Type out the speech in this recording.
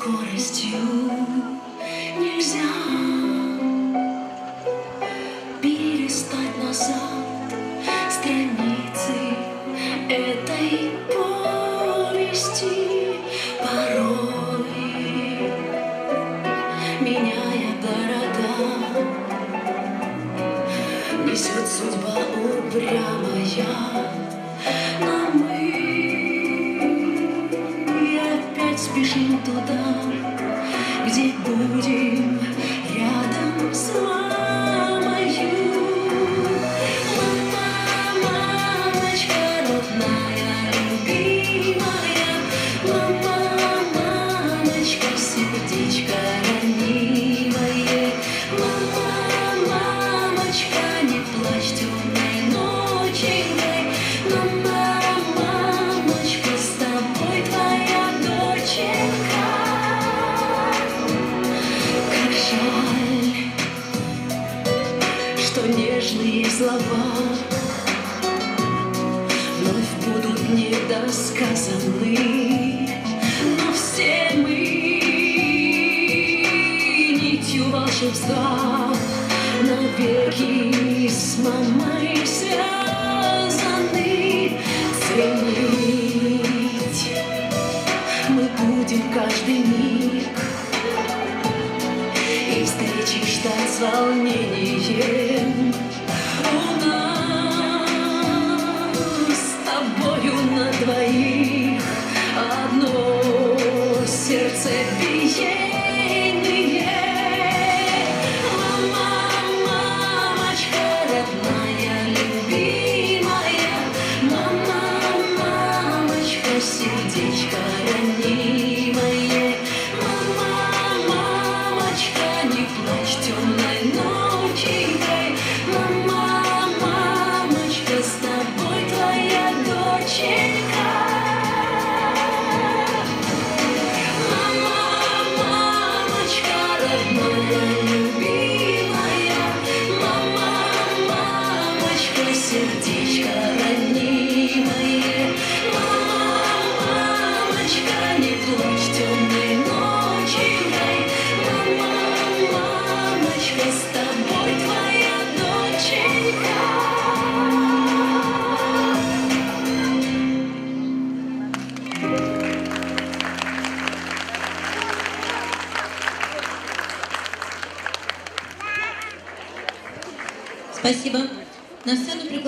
скоростью нельзя перестать назад страницы этой повести, порой меняя города, несет судьба упрямая, но мы опять спешим туда, где будем рядом с мамою. Мама, мамочка родная, любимая, мама, мамочка, сердечко ранимое, мама, мамочка, не плачь темной ноченькой, мама, мамочка, с тобой твоя доченька. Как жаль, что нежные слова вновь будут недосказаны, но все мы нитью волшебства навеки с мамой связаны. Ценить мы будем каждый миг и встречи ждать с волнением. У нас с тобою на двоих одно сердце биение. Мама, мамочка родная, любимая, мама, мамочка, сердечко ранимое, мама, мамочка, не плачь темной ноченькой, мама, мамочка, с тобой твоя доченька. Мама, мамочка родная, любимая, мама, мамочка, сердечко ранимое, мама, мамочка, не плачь темной ноченькой, мама, мамочка, с тобой твоя доченька. Спасибо. На сцену приглашаю